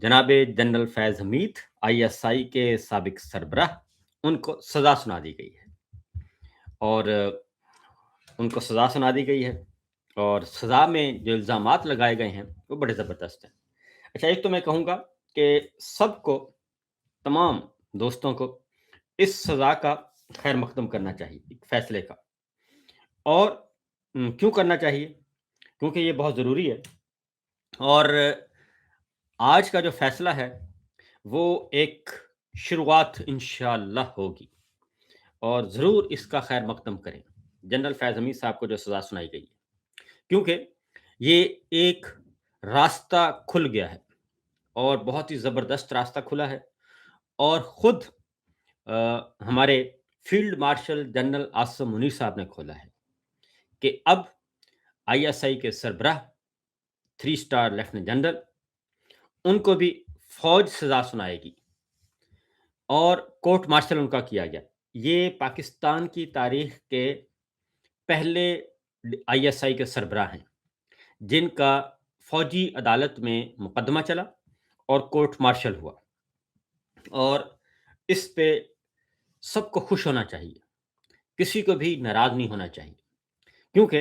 जनाब जनरल फैज़ हमीद आईएसआई के साबिक सरबराह उनको सज़ा सुना दी गई है और उनको सज़ा सुना दी गई है और सज़ा में जो इल्ज़ामात लगाए गए हैं वो बड़े ज़बरदस्त हैं। अच्छा, एक तो मैं कहूँगा कि सबको, तमाम दोस्तों को इस सज़ा का खैर मकदम करना चाहिए, एक फ़ैसले का। और क्यों करना चाहिए? क्योंकि ये बहुत ज़रूरी है और आज का जो फ़ैसला है वो एक शुरुआत इंशाअल्लाह होगी और ज़रूर इसका खैर मकदम करें। जनरल फैज़ हमीद साहब को जो सज़ा सुनाई गई है। क्योंकि ये एक रास्ता खुल गया है और बहुत ही ज़बरदस्त रास्ता खुला है और ख़ुद हमारे field marshal general Asim Munir साहब ने खोला है कि अब आईएसआई के सरबराह 3 स्टार लेफ्टिनेंट जनरल, उनको भी फ़ौज सज़ा सुनाएगी और कोर्ट मार्शल उनका किया गया। ये पाकिस्तान की तारीख़ के पहले आईएसआई के सरबराह हैं, जिनका फ़ौजी अदालत में मुकदमा चला और कोर्ट मार्शल हुआ और इस पे सबको खुश होना चाहिए, किसी को भी नाराज़ नहीं होना चाहिए। क्योंकि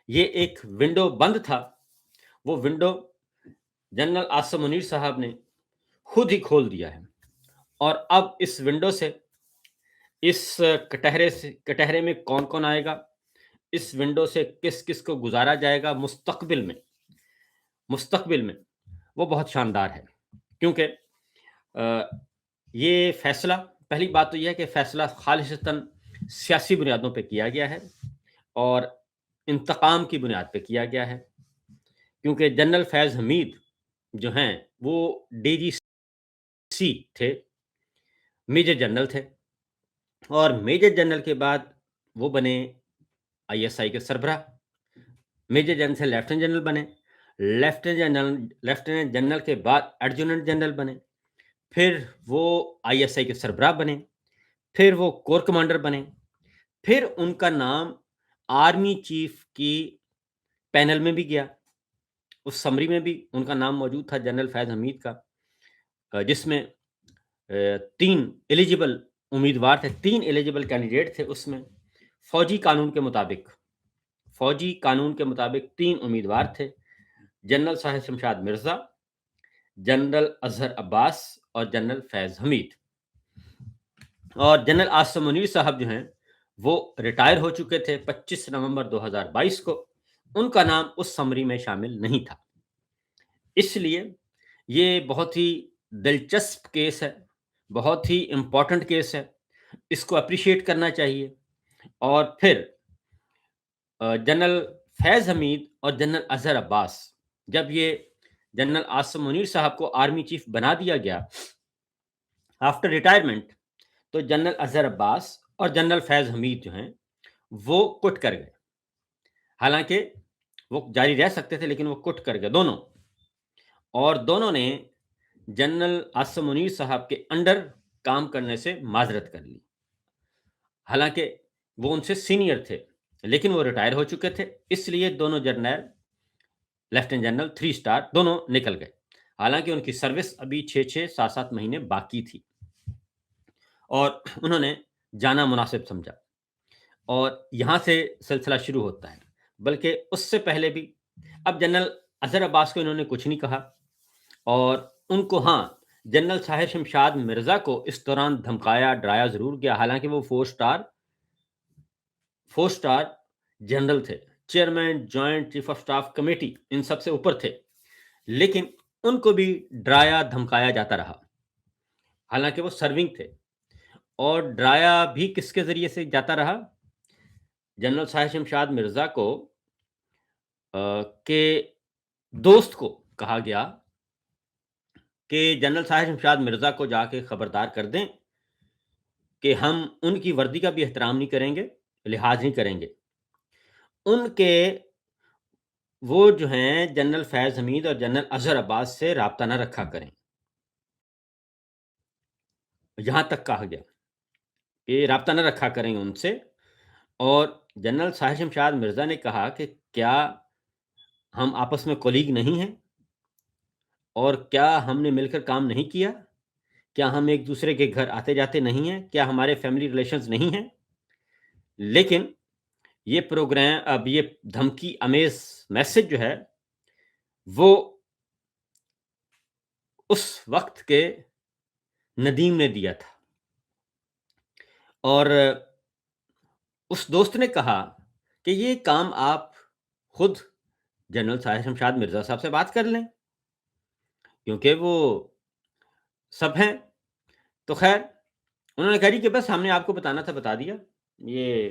ये एक विंडो बंद था, वो विंडो जनरल आसिम मुनीर साहब ने खुद ही खोल दिया है और अब इस विंडो से, इस कटहरे में कौन-कौन आएगा, इस विंडो से किस-किस को गुज़ारा जाएगा मुस्तक़बिल में, वो बहुत शानदार है। क्योंकि ये फ़ैसला, पहली बात तो ये है कि फ़ैसला ख़ालिसतन सियासी बुनियादों पे किया गया है और इंतक़ाम की बुनियाद पे किया गया है। क्योंकि जनरल फैज़ हमीद जो हैं, वो डीजीसी थे, मेजर जनरल थे और मेजर जनरल के बाद वो बने आईएसआई के सरबराह। मेजर जनरल से लेफ्टिनेंट जनरल बने, लेफ्टिनेंट जनरल के बाद एडजुटेंट जनरल बने, फिर वो आईएसआई के सरबराह बने, फिर वो कोर कमांडर बने, फिर उनका नाम आर्मी चीफ की पैनल में भी गया। उस समरी में भी उनका नाम मौजूद था जनरल फैज़ हमीद का, जिसमें 3 एलिजिबल उम्मीदवार थे, 3 एलिजिबल कैंडिडेट थे उसमें। फ़ौजी कानून के मुताबिक 3 उम्मीदवार थे, जनरल साहिर शमशाद मिर्ज़ा, जनरल अज़हर अब्बास और जनरल फैज़ हमीद। और जनरल आसिम मुनीर साहब जो हैं, वो रिटायर हो चुके थे 25 नवंबर 2022 को। उनका नाम उस समरी में शामिल नहीं था। इसलिए ये बहुत ही दिलचस्प केस है, बहुत ही इम्पोर्टेंट केस है। इसको एप्रिशिएट करना चाहिए और फिर जनरल फैज़ हमीद और जनरल अज़हर अब्बास, जब ये जनरल आसिम मुनीर साहब को आर्मी चीफ बना दिया गया आफ्टर रिटायरमेंट, तो जनरल अज़हर अब्बास और जनरल फैज़ हमीद जो हैं, वो क्विट कर गए। हालाँकि वो जारी रह सकते थे, लेकिन वो क्विट कर गए दोनों। और दोनों ने जनरल आसिम मुनीर साहब के अंडर काम करने से माज़रत कर ली। हालाँकि वो उनसे सीनियर थे, लेकिन वो रिटायर हो चुके थे, इसलिए दोनों जर्नल, लेफ्टिनेंट जनरल 3 स्टार दोनों निकल गए। हालाँकि उनकी सर्विस अभी 6-6, 7-7 महीने बाकी थी और उन्होंने जाना मुनासिब समझा और यहाँ से सिलसिला शुरू होता है। बल्कि उससे पहले भी अब जनरल अज़हर अब्बास को इन्होंने कुछ नहीं कहा और उनको, हाँ, जनरल साहिर शमशाद मिर्ज़ा को इस दौरान धमकाया, डराया ज़रूर गया। हालाँकि वो 4 स्टार जनरल थे, chairman joint chief of staff committee, इन सब से ऊपर थे। लेकिन उनको भी डराया, धमकाया जाता रहा। हालाँकि वो सर्विंग थे और डराया भी किसके ज़रिए से जाता रहा? जनरल साहिर शमशाद मिर्ज़ा को के दोस्त को कहा गया कि जनरल साहिर शमशाद मिर्ज़ा को जाके खबरदार कर दें कि हम उनकी वर्दी का भी एहतराम नहीं करेंगे, लिहाज़ नहीं करेंगे। उनके वो जो हैं जनरल फैज़ हमीद और जनरल अज़हर अब्बास से राब्ता ना रखा करें। यहाँ तक कहा गया कि राब्ता ना रखा करें उनसे और जनरल साहिर शमशाद मिर्ज़ा ने कहा कि क्या हम आपस में कोलीग नहीं हैं? اور کیا ہم نے مل کر کام نہیں کیا؟ کیا ہم ایک دوسرے کے گھر آتے جاتے نہیں ہیں؟ کیا ہمارے فیملی ریلیشنز نہیں ہیں؟ لیکن یہ پروگرام اب یہ دھمکی امیز میسج جو ہے وہ اس وقت کے ندیم نے دیا تھا، اور اس دوست نے کہا کہ یہ کام آپ خود جنرل طاہر شمشاد مرزا صاحب سے بات کر لیں، کیونکہ وہ سب ہیں۔ تو خیر انہوں نے کہا جی کہ بس ہم نے آپ کو بتانا تھا بتا دیا، یہ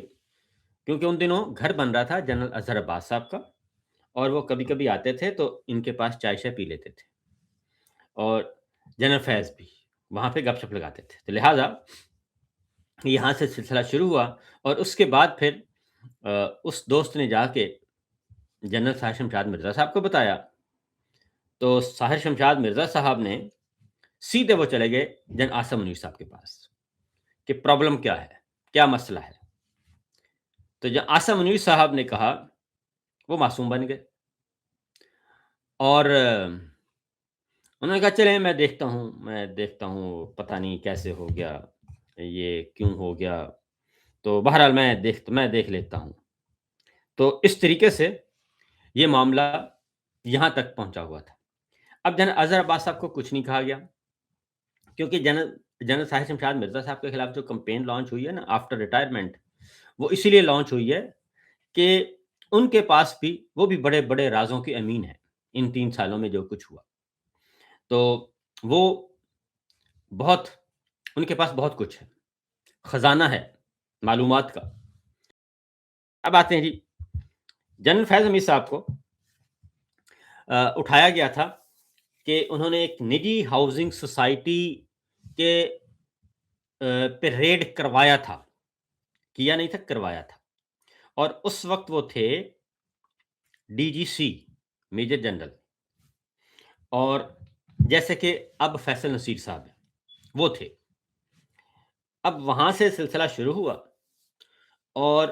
کیونکہ ان دنوں گھر بن رہا تھا جنرل اظہر عباس صاحب کا، اور وہ کبھی کبھی آتے تھے تو ان کے پاس چائے شائے پی لیتے تھے، اور جنرل فیض بھی وہاں پہ گپ شپ لگاتے تھے، تو لہٰذا یہاں سے سلسلہ شروع ہوا، اور اس کے بعد پھر اس دوست نے جا کے جنرل طاہر شمشاد مرزا صاحب کو بتایا، تو طاہر شمشاد مرزا صاحب نے سیدھے وہ چلے گئے جن آصم منیر صاحب کے پاس کہ پرابلم کیا ہے، کیا مسئلہ ہے۔ تو جن آصم منیر صاحب نے کہا وہ معصوم بن گئے، اور انہوں نے کہا چلیں میں دیکھتا ہوں پتہ نہیں کیسے ہو گیا، یہ کیوں ہو گیا، تو بہرحال میں دیکھ لیتا ہوں۔ تو اس طریقے سے یہ معاملہ یہاں تک پہنچا ہوا تھا۔ اب جنرل اظہر عباس صاحب کو کچھ نہیں کہا گیا، کیونکہ جنرل طاہر شمشاد مرزا صاحب کے خلاف جو کمپین لانچ ہوئی ہے نا آفٹر ریٹائرمنٹ، وہ اسی لیے لانچ ہوئی ہے کہ ان کے پاس بھی وہ بھی بڑے بڑے رازوں کے امین ہیں ان 3 سالوں میں جو کچھ ہوا، تو وہ بہت ان کے پاس بہت کچھ ہے، خزانہ ہے معلومات کا۔ اب آتے ہیں جی جنرل فیض حمید صاحب کو اٹھایا گیا تھا کہ انہوں نے ایک نجی ہاؤسنگ سوسائٹی کے پہ ریڈ کروایا تھا، کیا نہیں تھا کروایا تھا، اور اس وقت وہ تھے ڈی جی سی میجر جنرل، اور جیسے کہ اب فیصل نصیر صاحب ہیں وہ تھے۔ اب وہاں سے سلسلہ شروع ہوا، اور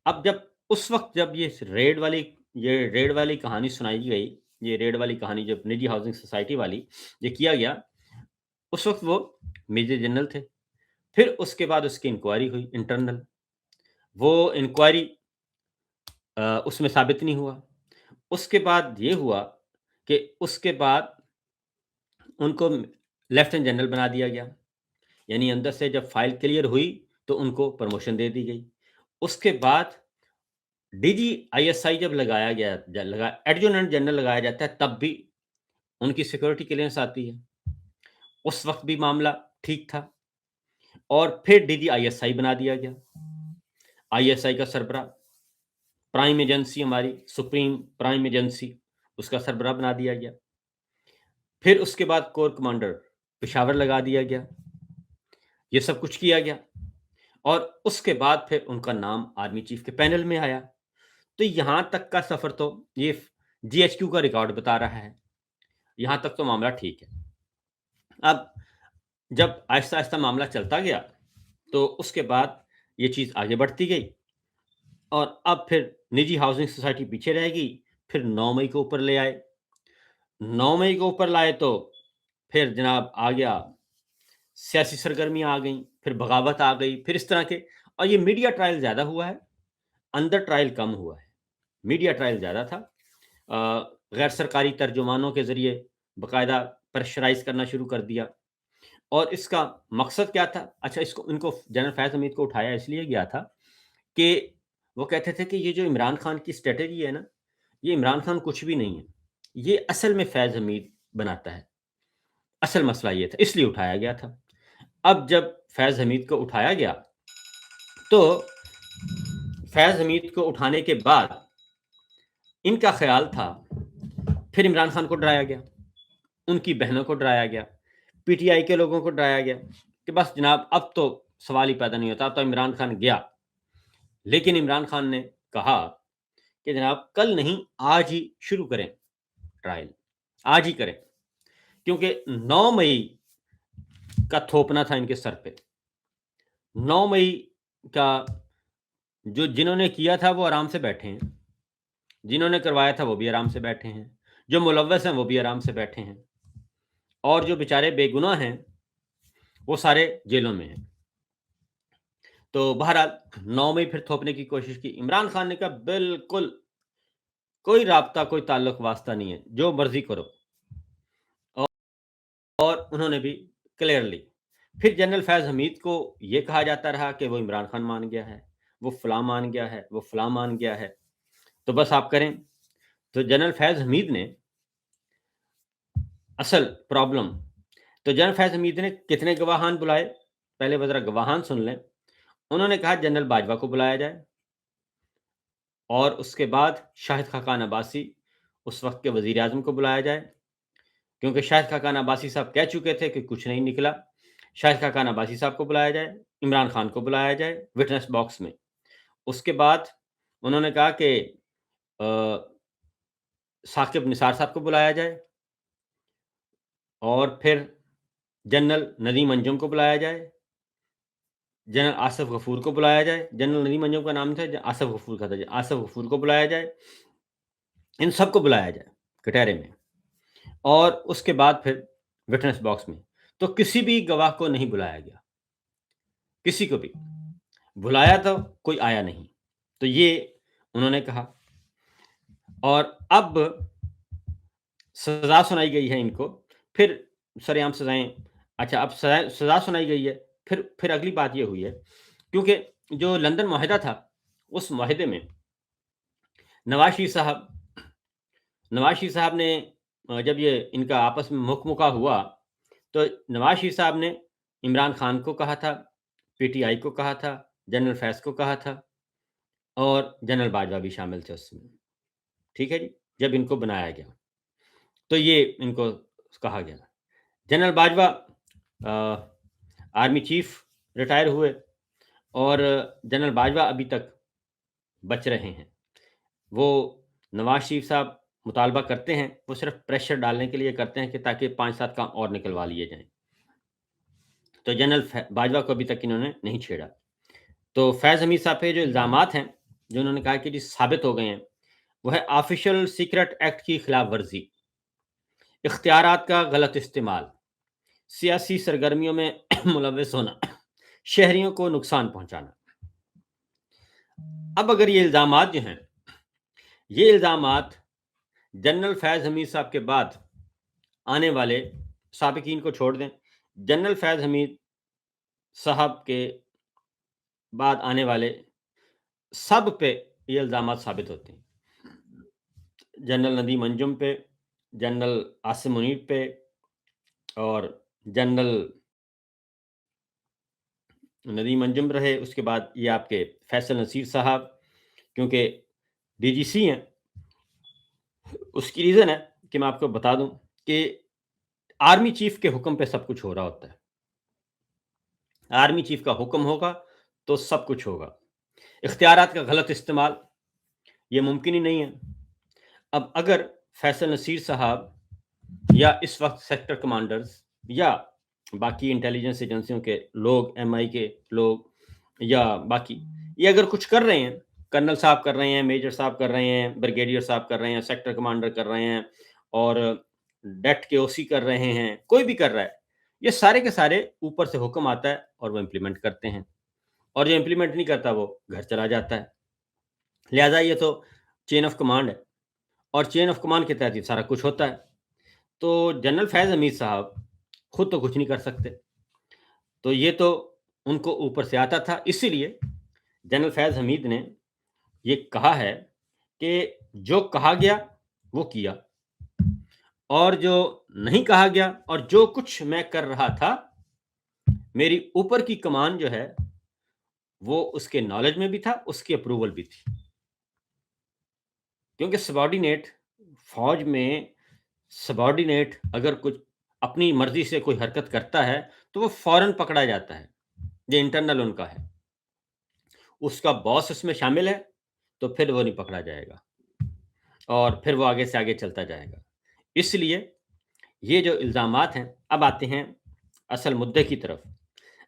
اب اس وقت جب یہ ریڈ والی کہانی سنائی گئی، یہ ریڈ والی کہانی جب نجی ہاؤسنگ سوسائٹی والی یہ کیا گیا، اس وقت وہ میجر جنرل تھے۔ پھر اس کے بعد اس کی انکوائری ہوئی انٹرنل، وہ انکوائری اس میں ثابت نہیں ہوا۔ اس کے بعد یہ ہوا کہ اس کے بعد ان کو لیفٹیننٹ جنرل بنا دیا گیا، یعنی اندر سے جب فائل کلیئر ہوئی تو ان کو پروموشن دے دی گئی۔ اس کے بعد D G I S I جب لگایا گیا، ایڈجوننٹ جنرل لگایا جاتا ہے، تب بھی ان کی سیکورٹی کلیئرنس آتی ہے، اس وقت بھی معاملہ ٹھیک تھا، اور پھر D G I S I بنا دیا گیا۔ آئی ایس آئی کا سربراہ پرائم ایجنسی، ہماری سپریم پرائم ایجنسی، اس کا سربراہ بنا دیا گیا۔ پھر اس کے بعد کور کمانڈر پشاور لگا دیا گیا، یہ سب کچھ کیا گیا، اور اس کے بعد پھر ان کا نام آرمی چیف کے پینل میں آیا۔ تو یہاں تک کا سفر تو یہ جی ایچ کیو کا ریکارڈ بتا رہا ہے، یہاں تک تو معاملہ ٹھیک ہے۔ اب جب آہستہ آہستہ معاملہ چلتا گیا تو اس کے بعد یہ چیز آگے بڑھتی گئی، اور اب پھر نجی ہاؤسنگ سوسائٹی پیچھے رہ گئی، پھر 9 مئی کو اوپر لے آئے، 9 مئی کو اوپر لائے تو پھر جناب آ گیا، سیاسی سرگرمیاں آ گئیں، پھر بغاوت آ گئی، پھر اس طرح کے، اور یہ میڈیا ٹرائل زیادہ ہوا ہے، اندر ٹرائل کم ہوا ہے۔ میڈیا ٹرائل زیادہ تھا، غیر سرکاری ترجمانوں کے ذریعے باقاعدہ پریشرائز کرنا شروع کر دیا، اور اس کا مقصد کیا تھا؟ اچھا، ان کو جنرل فیض حمید کو اٹھایا اس لیے گیا تھا کہ وہ کہتے تھے کہ یہ جو عمران خان کی اسٹریٹجی ہے نا، یہ عمران خان کچھ بھی نہیں ہے، یہ اصل میں فیض حمید بناتا ہے، اصل مسئلہ یہ تھا، اس لیے اٹھایا گیا تھا۔ اب جب فیض حمید کو اٹھایا گیا تو فیض حمید کو اٹھانے کے بعد ان کا خیال تھا، پھر عمران خان کو ڈرایا گیا، ان کی بہنوں کو ڈرایا گیا، پی ٹی آئی کے لوگوں کو ڈرایا گیا کہ بس جناب اب تو سوال ہی پیدا نہیں ہوتا، اب تو عمران خان گیا۔ لیکن عمران خان نے کہا کہ جناب کل نہیں، آج ہی شروع کریں ٹرائل، آج ہی کریں، کیونکہ 9 مئی کا تھوپنا تھا ان کے سر پہ۔ 9 مئی کا جنہوں نے کیا تھا وہ آرام سے بیٹھے ہیں، جنہوں نے کروایا تھا وہ بھی آرام سے بیٹھے ہیں، جو ملوث ہیں وہ بھی آرام سے بیٹھے ہیں، اور جو बेचारे बेगुनाह हैं, वो सारे जेलों में हैं। तो बहरहाल 9 में फिर थोपने की कोशिश की। इमरान खान ने कहा बिल्कुल कोई राब्ता, कोई ताल्लुक वास्ता नहीं है, जो मर्ज़ी करो। और उन्होंने भी क्लियरली फिर जनरल फैज़ हमीद को ये कहा जाता रहा कि वो इमरान खान मान गया है, वो फलाँ मान गया है, वो फलाँ मान गया है। तो बस आप करें। तो जनरल फैज़ हमीद ने असल प्रॉब्लम तो जनरल फैज़ हमीद ने कितने गवाहान बुलाए? पहले वो ज़रा गवाहान सुन लें। उन्होंने कहा जनरल बाजवा को बुलाया जाए और उसके बाद शाहिद खाकान अब्बासी, उस वक़्त के वज़ीर-ए-आज़म को बुलाया जाए, क्योंकि शाहिद खाकान अब्बासी साहब कह चुके थे कि कुछ नहीं निकला। शाहिद खाकान अब्बासी साहब को बुलाया जाए, इमरान खान को बुलाया जाए विटनेस बॉक्स में। उसके बाद उन्होंने कहा कि साकिब निसार साहब को बुलाया जाए और फिर जनरल नदीम अंजुम को बुलाया जाए, जनरल आसिफ गफूर को बुलाया जाए। जनरल नदीम अंजुम का नाम था, आसिफ गफूर का था। आसिफ गफूर को बुलाया जाए, इन सबको बुलाया जाए कटहरे में और उसके बाद फिर विटनेस बॉक्स में। तो किसी भी गवाह को नहीं बुलाया गया, किसी को भी। बुलाया तो कोई आया नहीं। तो ये उन्होंने कहा और अब सज़ा सुनाई गई है इनको, फिर सरेआम सज़ाएँ अच्छा अब सज़ा सुनाई गई है, फिर अगली बात ये हुई है, क्योंकि जो लंदन मुआहिदा था, उस मुआहिदे में नवाज़ शरीफ साहब ने जब ये इनका आपस में मुख-मुका हुआ, तो नवाज़ शरीफ साहब ने इमरान खान को कहा था, पीटीआई को कहा था, जनरल फैज़ को कहा था और जनरल बाजवा भी शामिल थे उसमें। ठीक है जी? जब इनको बनाया गया, तो ये इनको कहा गया। General Bajwa army chief retire हुए और जनरल बाजवा अभी तक बच रहे हैं। वो नवाज़ शरीफ साहब मुतालबा करते हैं, वो सिर्फ़ प्रेशर डालने के लिए करते हैं कि ताकि 5-7 काम और निकलवा लिए जाएँ। तो जनरल बाजवा को अभी तक इन्होंने नहीं छेड़ा। तो फैज़ हमीद साहब पे जो इल्ज़ामात हैं, जो उन्होंने कहा कि जी साबित हो गए हैं, वो है ऑफ़िशियल सीक्रेट एक्ट की खिलाफ वर्ज़ी, इख्तियारात का गलत इस्तेमाल, सियासी सरगर्मियों में मुलव्वस होना, शहरियों को नुकसान पहुँचाना। अब अगर ये इल्ज़ामात जो हैं, ये इल्ज़ामात जनरल फैज़ हमीद साहब के बाद आने वाले साबिकीन को छोड़ दें, जनरल फैज़ हमीद साहब के बाद आने वाले सब पे ये इल्ज़ामात साबित होते हैं। जनरल नदीम अंजुम पे, जनरल आसिम मुनीर पे और जनरल नदीम अंजुम रहे, उसके बाद ये आपके फैसल नसीर साहब, क्योंकि डीजीसी हैं। उसकी रीज़न है कि मैं आपको बता दूँ कि आर्मी चीफ़ के हुक्म पे सब कुछ हो रहा होता है। आर्मी चीफ़ का हुक्म होगा, तो सब कुछ होगा। इख्तियारात का गलत इस्तेमाल, ये मुमकिन ही नहीं है। अब अगर फैसल नसीर साहब या इस वक़्त सेक्टर कमांडर्स या बाकी इंटेलिजेंस एजेंसियों के लोग, एमआई के लोग या बाकी, ये अगर कुछ कर रहे हैं, कर्नल साहब कर रहे हैं, मेजर साहब कर रहे हैं, ब्रिगेडियर साहब कर रहे हैं, सेक्टर कमांडर कर रहे हैं और डेट के ओसी कर रहे हैं, कोई भी कर रहा है, ये सारे के सारे ऊपर से हुक्म आता है और वो इम्प्लीमेंट करते हैं और जो इम्प्लीमेंट नहीं करता, वो घर चला जाता है। लिहाज़ा ये तो चेन ऑफ कमांड है और चेन ऑफ कमांड के तहत ये सारा कुछ होता है। तो जनरल फैज़ हमीद साहब खुद तो कुछ नहीं कर सकते। तो ये तो उनको ऊपर से आता था, इसीलिए जनरल फैज़ हमीद ने ये कहा है कि जो कहा गया, वो किया और जो नहीं कहा गया और जो कुछ मैं कर रहा था, मेरी ऊपर की कमान जो है, वो उसके नॉलेज में भी था, उसकी अप्रूवल भी थी। क्योंकि सबॉर्डिनेट फ़ौज में सबॉर्डिनेट अगर कुछ अपनी मर्ज़ी से कोई हरकत करता है, तो वो फ़ौरन पकड़ा जाता है। ये इंटरनल उनका है। उसका बॉस उसमें शामिल है, तो फिर वो नहीं पकड़ा जाएगा और फिर वो आगे से आगे चलता जाएगा। इसलिए ये जो इल्ज़ामात हैं, अब आते हैं असल मुद्दे की तरफ।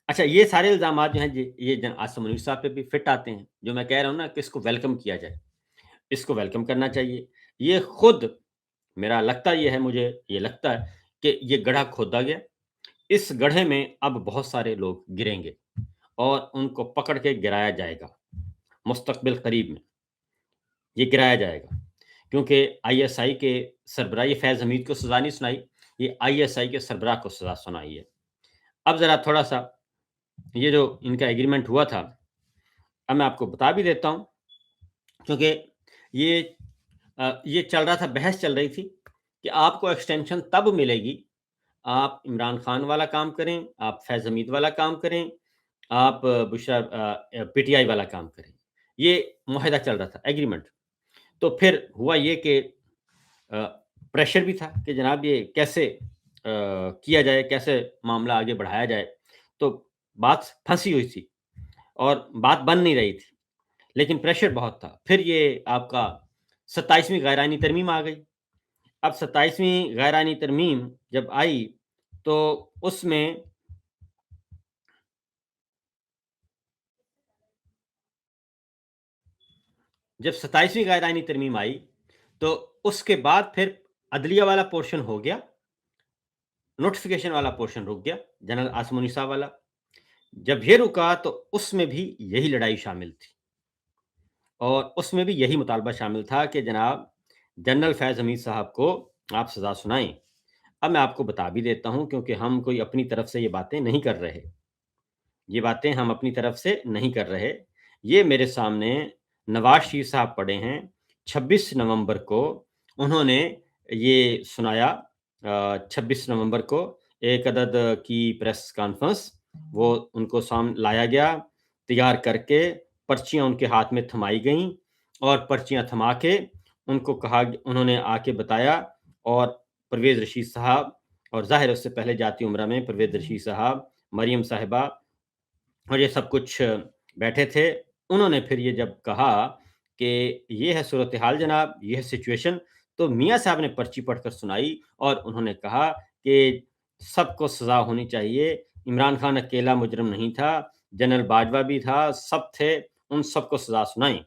अच्छा, ये सारे इल्ज़ामात जो हैं ये जन आसिम मुनीर साहब पे भी फिट आते हैं, जो मैं कह रहा हूँ ना कि इसको वेलकम किया जाए। इसको वेलकम करना चाहिए। ये खुद मेरा लगता ये है मुझे ये लगता है کہ یہ گڑھا کھودا گیا، اس گڑھے میں اب بہت سارے لوگ گریں گے اور ان کو پکڑ کے گرایا جائے گا، مستقبل قریب میں یہ گرایا جائے گا، کیونکہ آئی ایس آئی کے سربراہ، یہ فیض حمید کو سزا نہیں سنائی، یہ آئی ایس آئی کے سربراہ کو سزا سنائی ہے۔ اب ذرا تھوڑا سا یہ جو ان کا ایگریمنٹ ہوا تھا، اب میں آپ کو بتا بھی دیتا ہوں، کیونکہ یہ یہ چل رہا تھا، بحث چل رہی تھی کہ آپ کو ایکسٹینشن تب ملے گی، آپ عمران خان والا کام کریں، آپ فیض حمید والا کام کریں، آپ بشرا پی ٹی آئی والا کام کریں، یہ معاہدہ چل رہا تھا، ایگریمنٹ۔ تو پھر ہوا یہ کہ پریشر بھی تھا کہ جناب یہ کیسے کیا جائے، کیسے معاملہ آگے بڑھایا جائے، تو بات پھنسی ہوئی تھی اور بات بن نہیں رہی تھی، لیکن پریشر بہت تھا۔ پھر یہ آپ کا 27ویں غیر آئینی ترمیم آ گئی۔ اب 27ویں غیر آئینی ترمیم جب آئی تو اس میں جب 27ویں غیر آئینی ترمیم آئی تو اس کے بعد پھر عدلیہ والا پورشن ہو گیا، نوٹیفیکیشن والا پورشن رک گیا، جنرل عاصم النساء والا۔ جب یہ رکا تو اس میں بھی یہی لڑائی شامل تھی اور اس میں بھی یہی مطالبہ شامل تھا کہ جناب جنرل فیض حمید صاحب کو آپ سزا سنائیں۔ اب میں آپ کو بتا بھی دیتا ہوں، کیونکہ ہم کوئی اپنی طرف سے یہ باتیں نہیں کر رہے، یہ باتیں ہم اپنی طرف سے نہیں کر رہے، یہ میرے سامنے نواز شریف صاحب پڑے ہیں، 26 نومبر کو انہوں نے یہ سنایا، 26 نومبر کو ایک عدد کی پریس کانفرنس وہ ان کو سامنے لایا گیا، تیار کر کے پرچیاں ان کے ہاتھ میں تھمائی گئیں اور پرچیاں تھما کے ان کو کہا، انہوں نے آ کے بتایا، اور پرویز رشید صاحب، اور ظاہر اس سے پہلے جاتی عمرہ میں پرویز رشید صاحب، مریم صاحبہ اور یہ سب کچھ بیٹھے تھے، انہوں نے پھر یہ جب کہا کہ یہ ہے صورتحال جناب، یہ ہے سچویشن، تو میاں صاحب نے پرچی پڑھ کر سنائی اور انہوں نے کہا کہ سب کو سزا ہونی چاہیے، عمران خان اکیلا مجرم نہیں تھا، جنرل باجوہ بھی تھا، سب تھے، ان سب کو سزا سنائیں۔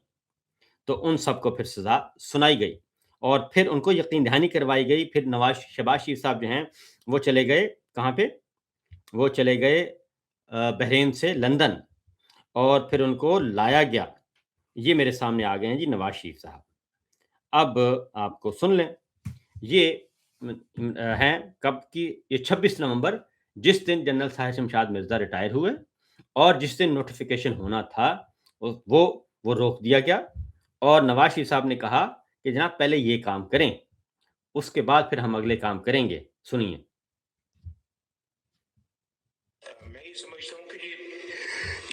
تو ان سب کو پھر سزا سنائی گئی اور پھر ان کو یقین دہانی کروائی گئی۔ پھر شہباز شریف صاحب جو ہیں وہ چلے گئے کہاں پہ، وہ چلے گئے بحرین سے لندن، اور پھر ان کو لایا گیا۔ یہ میرے سامنے آ گئے ہیں جی نواز شریف صاحب۔ اب آپ کو سن لیں، یہ ہیں کب کی، یہ 26 نومبر، جس دن جنرل ساحر شمشاد مرزا ریٹائر ہوئے اور جس دن نوٹیفیکیشن ہونا تھا وہ روک دیا گیا، اور نواز شریف صاحب نے کہا کہ جناب پہلے یہ کام کریں، اس کے بعد پھر ہم اگلے کام کریں گے۔ سنیے۔ میں یہ سمجھتا ہوں کہ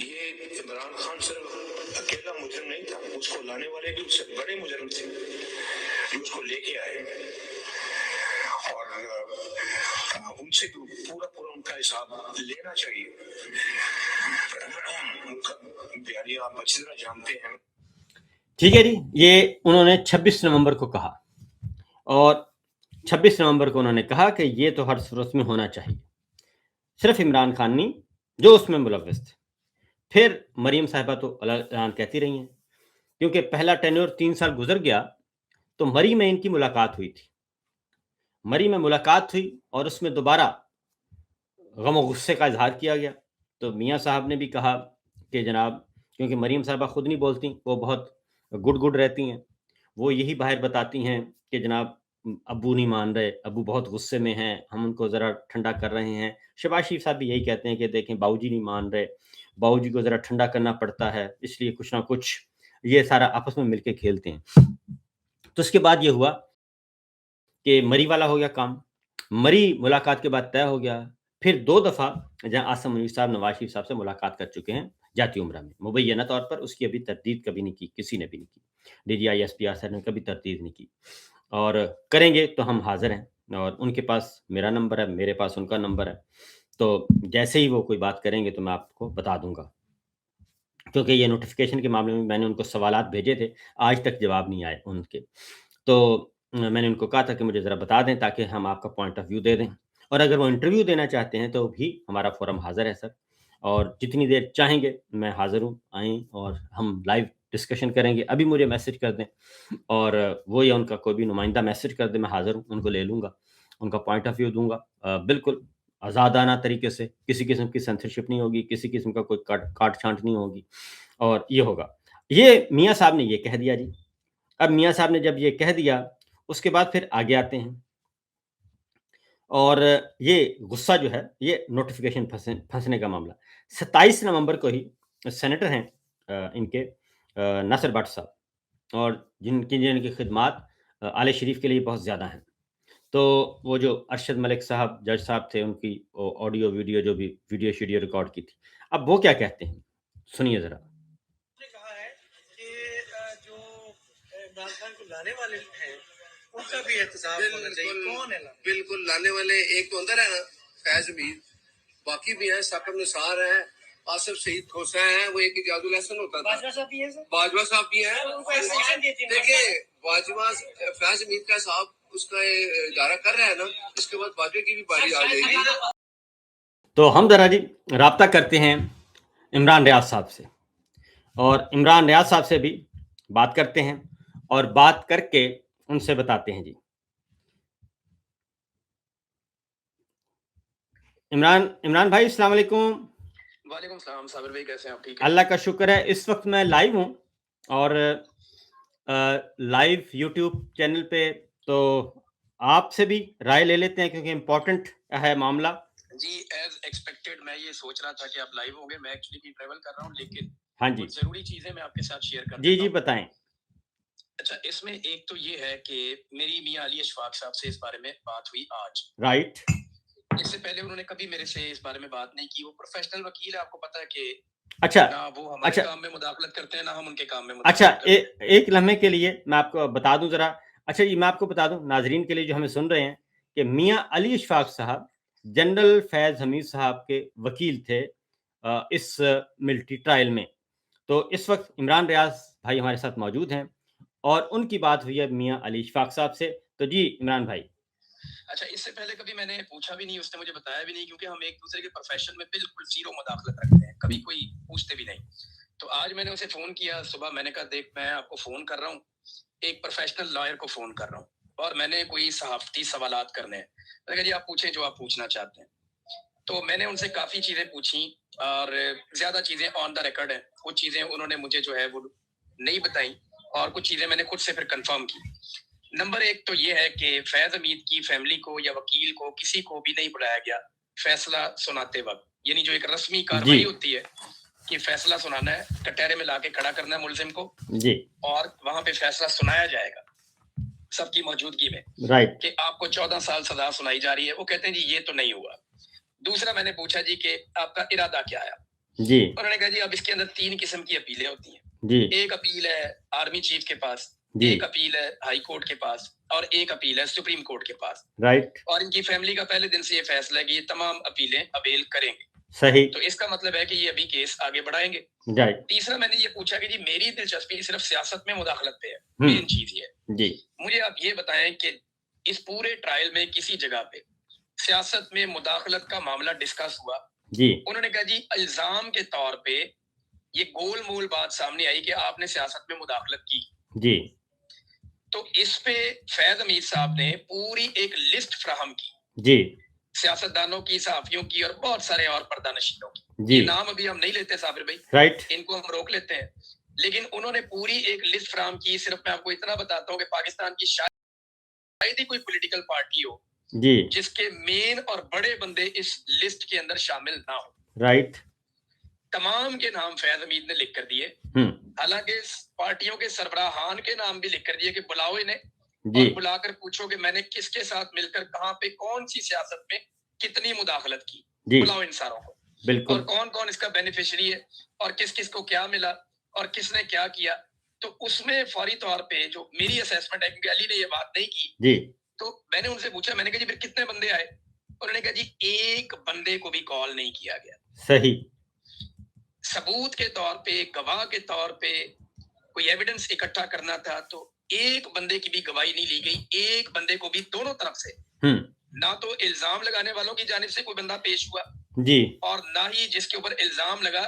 یہ عمران خان صرف اکیلا مجرم نہیں تھا، اس کو لانے والے بھی اس سے بڑے مجرم تھے جو اس کو لے کے آئے، اور ان سے پورا ان کا حساب لینا چاہیے۔ بیانی آپ اچھی طرح جانتے ہیں۔ ٹھیک ہے جی، یہ انہوں نے 26 نومبر کو کہا، اور 26 نومبر کو انہوں نے کہا کہ یہ تو ہر صورت میں ہونا چاہیے، صرف عمران خان نہیں جو اس میں ملوث تھے۔ پھر مریم صاحبہ تو اعلان کہتی رہی ہیں، کیونکہ پہلا ٹینیور 3 سال گزر گیا تو مری میں ان کی ملاقات ہوئی تھی، مری میں ملاقات ہوئی اور اس میں دوبارہ غم و غصے کا اظہار کیا گیا۔ تو میاں صاحب نے بھی کہا کہ جناب، کیونکہ مریم صاحبہ خود نہیں بولتی، وہ بہت گڑ رہتی ہیں، وہ یہی باہر بتاتی ہیں کہ جناب ابو نہیں مان رہے، ابو بہت غصے میں ہیں، ہم ان کو ذرا ٹھنڈا کر رہے ہیں۔ شہباز شریف صاحب بھی یہی کہتے ہیں کہ دیکھیں باؤ جی نہیں مان رہے، باؤ جی کو ذرا ٹھنڈا کرنا پڑتا ہے، اس لیے کچھ نہ کچھ یہ سارا آپس میں مل کے کھیلتے ہیں۔ تو اس کے بعد یہ ہوا کہ مری والا ہو گیا کام، مری ملاقات کے بعد طے ہو گیا۔ پھر 2 دفعہ جہاں عاصم منیر صاحب نواز شریف صاحب سے ملاقات کر چکے ہیں جاتی عمرہ میں، مبینہ طور پر اس کی ابھی تردید کبھی نہیں کی، کسی نے بھی نہیں کی، D G I S P R صاحب نے کبھی تردید نہیں کی، اور کریں گے تو ہم حاضر ہیں، اور ان کے پاس میرا نمبر ہے، میرے پاس ان کا نمبر ہے، تو جیسے ہی وہ کوئی بات کریں گے تو میں آپ کو بتا دوں گا، کیونکہ یہ نوٹیفیکیشن کے معاملے میں نے ان کو سوالات بھیجے تھے، آج تک جواب نہیں آئے ان کے، تو میں نے ان کو کہا تھا کہ مجھے ذرا بتا دیں تاکہ ہم آپ کا پوائنٹ آف ویو دے دیں، اور اگر وہ انٹرویو دینا چاہتے ہیں تو بھی ہمارا فورم حاضر ہے سر، اور جتنی دیر چاہیں گے میں حاضر ہوں، آئیں اور ہم لائیو ڈسکشن کریں گے۔ ابھی مجھے میسج کر دیں، اور وہ یا ان کا کوئی بھی نمائندہ میسج کر دیں، میں حاضر ہوں، ان کو لے لوں گا، उनका पॉइंट ऑफ व्यू दूँगा बिल्कुल आज़ादाना तरीके से, किसी किस्म की सेंसरशिप नहीं होगी, किसी किस्म का कोई काट-छाँट नहीं होगी और ये होगा। ये मियाँ साहब ने ये कह दिया जी। अब मियाँ साहब ने जब ये कह दिया, उसके बाद फिर आगे आते हैं और ये गुस्सा जो है, ये नोटिफ़िकेशन फँसने का मामला। 27 नवंबर को ही सेनेटर हैं इनके नासिर भट्ट साहब और जिनकी खिदमात आले शरीफ के लिए बहुत ज़्यादा हैं। तो वो जो अरशद मलिक साहब, जज साहब थे, उनकी वो ऑडियो, वीडियो जो भी वीडियो-शीडियो रिकॉर्ड की थी। अब वो क्या कहते हैं? सुनिए ज़रा। ने कहा है कि जो इमरान खान को लाने वाले हैं उनका भी एहतसाब होना चाहिए। कौन है बिल्कुल लाने वाले? एक तो अंदर है ना फैज मीर, बाकी भी हैं, साकिब निसार है, आसिफ सईद खोसा है, वो एक इजाजुल हसन होता था, बाजवा साहब भी हैं, बाजवा साहब भी हैं। देखिए बाजवा फैज मीर का साहब उसका इदारा कर रहा है ना, इसके बाद बाजवा की भी बारी आ जाएगी। तो हम ज़रा जी राब्ता करते हैं इमरान रियाज़ साहब से और इमरान रियाज़ साहब से भी बात करते हैं और बात करके उनसे बताते हैं जी। इमरान भाई अस्सलाम वालेकुम। वालेकुम सलाम साबिर भाई, कैसे हैं आप? ठीक है, अल्लाह का शुक्र है। इस वक्त मैं लाइव हूँ और लाइव यूट्यूब चैनल पे, तो आपसे भी राय ले लेते हैं क्योंकि इम्पोर्टेंट है मामला। जी एज एक्सपेक्टेड मैं ये सोच रहा था कि आप लाइव होंगे। मैं एक्चुअली भी ट्रैवल कर रहा हूँ, लेकिन हाँ जी, कुछ जरूरी चीजें मैं आपके साथ शेयर कर जी देता जी हूँ। बताएं। अच्छा, इसमें एक तो ये है कि मेरी मियां अली अशफाक साहब से इस बारे में बात हुई आज। राइट। इससे पहले उन्होंने कभी मेरे से इस बारे में बात नहीं की। वो प्रोफेशनल वकील है, आपको पता है कि अच्छा ना वो हमारे अच्छा काम में मुदाखलत करते हैं, ना हम उनके काम में अच्छा मुदाखलत करते हैं। एक लम्हे के लिए मैं आपको बता दूं ज़रा। अच्छा जी, मैं आपको बता दूं नाजरीन के लिए जो हमें सुन रहे हैं कि मियां अली इशफाक साहब जनरल फैज़ हमीद साहब के वकील थे इस मिलिट्री ट्रायल में। तो इस वक्त इमरान रियाज भाई हमारे साथ मौजूद हैं और उनकी बात हुई है मियां अली इशफाक साहब से। तो जी इमरान भाई। अच्छा, इससे पहले कभी मैंने पूछा भी नहीं, उसने मुझे बताया भी नहीं, क्योंकि हम एक दूसरे के प्रोफेशन में बिल्कुल जीरो मुदाखलत रखते हैं, कभी कोई पूछते भी नहीं। तो आज मैंने उसे फोन किया सुबह, मैंने कहा देख मैं आपको फोन कर रहा हूँ, एक प्रोफेशनल लॉयर को फोन कर रहा हूँ और मैंने कोई सहाफती सवालात करने हैं। मैंने कहा जी आप पूछें जो आप पूछना चाहते हैं। तो मैंने उनसे काफी चीजें पूछी और ज्यादा चीजें ऑन द रिकॉर्ड है, कुछ चीजें उन्होंने मुझे जो है वो नहीं बताई और कुछ चीजें मैंने खुद से फिर कंफर्म की। नंबर एक तो ये है कि फैज हमीद की फैमिली को या वकील को किसी को भी नहीं बुलाया गया फैसला सुनाते वक्त, यानी जो एक रस्मी कार्रवाई होती है कि फैसला सुनाना है, कटहरे में लाके खड़ा करना है मुलजिम को जी और वहां पे फैसला सुनाया जाएगा सबकी मौजूदगी में, राइट। कि आपको 14 साल सजा सुनाई जा रही है। वो कहते हैं जी ये तो नहीं हुआ। दूसरा मैंने पूछा जी कि आपका इरादा क्या है? जी उन्होंने कहा जी अब इसके अंदर 3 किस्म की अपीलें होती हैं। जी एक अपील है आर्मी चीफ के पास, जी एक अपील है हाई कोर्ट के पास और एक अपील है सुप्रीम कोर्ट के पास। राइट। और इनकी फैमिली का पहले दिन से ये फैसला है कि ये तमाम अपीलें अवेल करेंगे। सही। तो इसका मतलब है कि ये अभी केस आगे बढ़ाएंगे। राइट। तीसरा मैंने ये पूछा कि जी मेरी दिलचस्पी सिर्फ सियासत में मुदाखलत पे है, मेन चीज ये है। जी मुझे आप ये बताएं कि इस पूरे ट्रायल में किसी जगह पे सियासत में मुदाखलत का मामला डिस्कस हुआ? जी उन्होंने कहा जी इल्जाम के तौर पे ये गोल मोल बात सामने आई कि आपने सियासत में मुदाखलत की। जी तो इस पे फैज हमीद साहब ने पूरी एक लिस्ट फराहम की जी सियासतदानों की, सहाफियों की और बहुत सारे और पर्दानशीनों की। जी ये नाम अभी हम नहीं लेते साबिर भाई, राइट। इनको हम रोक लेते हैं, लेकिन उन्होंने पूरी एक लिस्ट फराहम की। सिर्फ मैं आपको इतना बताता हूँ कि पाकिस्तान की शायद ही कोई पॉलिटिकल पार्टी हो जी जिसके मेन और बड़े बंदे इस लिस्ट के अंदर शामिल ना हो। राइट। तमाम के नाम फैज हमीद ने लिख कर दिए। हालांकि पार्टियों के सरबराहान के नाम भी लिख कर दिए कि बुलाओ इन्हें जी और बुलाकर पूछो कि मैंने किसके साथ मिलकर कहां पे कौन सी सियासत में कितनी मुदाखलत की। जी बुलाओ इन सारों को, बिल्कुल। और कौन कौन इसका बेनिफिशियरी है और किस किस को क्या मिला और किसने क्या किया। तो उसमें फौरी तौर पे जो मेरी असेसमेंट है, क्योंकि अली ने ये बात नहीं की, जी तो मैंने उनसे पूछा, मैंने कहा जी फिर कितने बंदे आए? उन्होंने कहा जी एक बंदे को भी कॉल नहीं किया गया। सही। सबूत के तौर पे, गवाह के तौर पे कोई एविडेंस इकट्ठा करना था तो एक बंदे की भी गवाही नहीं ली गई। एक बंदे को भी दोनों तरफ से ना तो इल्जाम लगाने वालों की जानिब से कोई बंदा पेश हुआ जी और ना ही जिसके ऊपर इल्जाम लगा।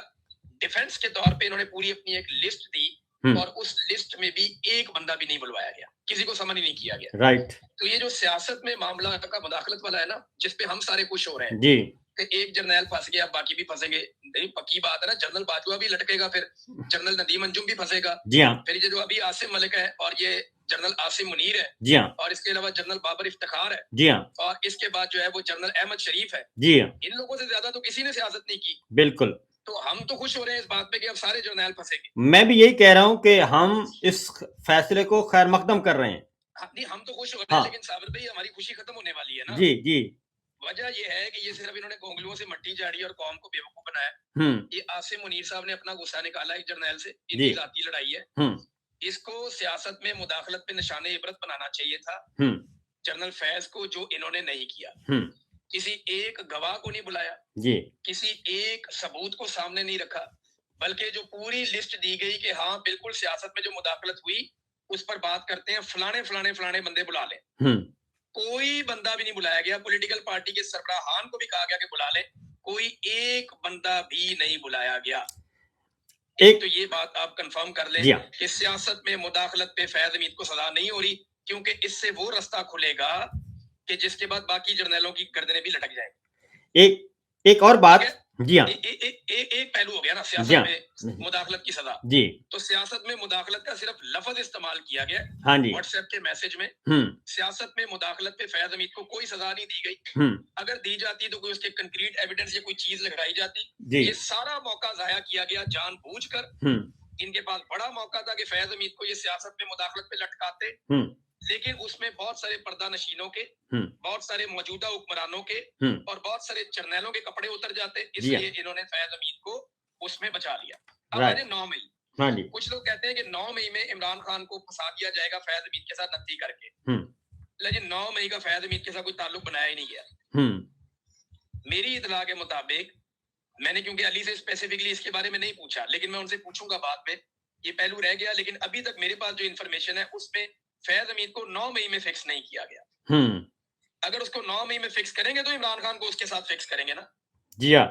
डिफेंस के तौर पे इन्होंने पूरी अपनी एक लिस्ट दी اور اس لسٹ میں بھی ایک بندہ بھی نہیں بلوایا گیا, کسی کو سمن ہی نہیں کیا گیا. رائٹ. تو یہ جو سیاست میں معاملہ کا مداخلت والا ہے نا, جس پہ ہم سارے خوش ہو رہے ہیں جی کہ ایک جرنیل پھنس گیا باقی بھی پھنسیں گے, نہیں پکی بات ہے نا, جنرل باجوہ بھی لٹکے گا, پھر جنرل ندیم انجم بھی پھنسے گا, جی ہاں پھر یہ جو ابھی عاصم ملک ہے اور یہ جنرل عاصم منیر ہے, جی ہاں اور اس کے علاوہ جنرل بابر افتخار ہے, جی ہاں اور اس کے بعد جو ہے وہ جنرل احمد شریف ہے, جی ہاں ان لوگوں سے زیادہ تو کسی نے سیاست نہیں کی. بالکل. تو ہم تو خوش ہو رہے ہیں اس بات پہ کہ اب سارے جرنیل پھنسیں گے. میں بھی یہی کہہ رہا ہوں کہ ہم اس فیصلے کو خیر مقدم کر رہے ہیں. نہیں ہم تو خوش ہو رہے ہیں, لیکن صابر بھائی ہماری خوشی ختم ہونے والی ہے نا. جی جی. وجہ یہ ہے کہ یہ صرف انہوں نے گونگلوں سے مٹی جاڑی اور قوم کو بیوقوف بنایا. یہ عاصم منیر صاحب نے اپنا غصہ نکالا ایک جرنیل سے, ان کی ذاتی لڑائی ہے. اس کو سیاست میں مداخلت پہ نشان عبرت بنانا چاہیے تھا جنرل فیض کو, جو انہوں نے نہیں کیا. کسی ایک گواہ کو نہیں بلایا, کسی ایک ثبوت کو سامنے نہیں رکھا, بلکہ جو پوری لسٹ دی گئی کہ ہاں بالکل سیاست میں جو مداخلت ہوئی اس پر بات کرتے ہیں, فلانے فلانے فلانے بندے بلا لیں. کوئی بندہ بھی نہیں بلایا گیا. پولیٹیکل پارٹی کے سربراہان کو بھی کہا گیا کہ بلا لیں, کوئی ایک بندہ بھی نہیں بلایا گیا. ایک تو یہ بات آپ کنفرم کر لیں کہ سیاست میں مداخلت پہ فیض حمید کو سزا نہیں ہو رہی, کیونکہ اس سے وہ رستہ کھلے گا کہ جس کے بعد باقی جرنیلوں کی گردنیں بھی لٹک جائیں. ایک اور بات, جی ہاں ایک پہلو ہو گیا نا سیاست میں مداخلت کی سزا. جی تو سیاست میں مداخلت کا صرف لفظ استعمال کیا گیا واٹس ایپ کے میسج میں. سیاست میں مداخلت پہ فیض حمید کو کوئی سزا نہیں دی گئی. اگر دی جاتی تو کوئی اس کے کنکریٹ ایویڈنس یا کوئی چیز لگائی جاتی. یہ سارا موقع ضائع کیا گیا جان بوجھ کر. ان کے پاس بڑا موقع تھا کہ فیض حمید کو یہ سیاست میں مداخلت پہ لٹکاتے, لیکن اس میں بہت سارے پردہ نشینوں کے, بہت سارے موجودہ حکمرانوں کے اور بہت سارے جرنیلوں کے کپڑے اتر جاتے, اس لیے انہوں نے فیض حمید کو اس میں بچا لیا. اب آ جائے 9 مئی. کچھ لوگ کہتے ہیں کہ 9 مئی میں عمران خان کو پھنسا دیا جائے گا فیض حمید کے ساتھ نتی کر کے, لیکن 9 مئی کا فیض حمید کے ساتھ کوئی تعلق بنایا ہی نہیں گیا. میری اطلاع کے مطابق, میں نے کیونکہ علی سے اسپیسیفکلی اس کے بارے میں نہیں پوچھا, لیکن میں ان سے پوچھوں گا بعد میں, یہ پہلو رہ گیا, لیکن ابھی تک میرے پاس جو انفارمیشن ہے اس میں فیض حمید کو 9 مئی میں فکس نہیں کیا گیا. اگر اس کو 9 مئی میں فکس کریں گے تو عمران خان کو اس کے ساتھ فکس کریں گے نا. جی ہاں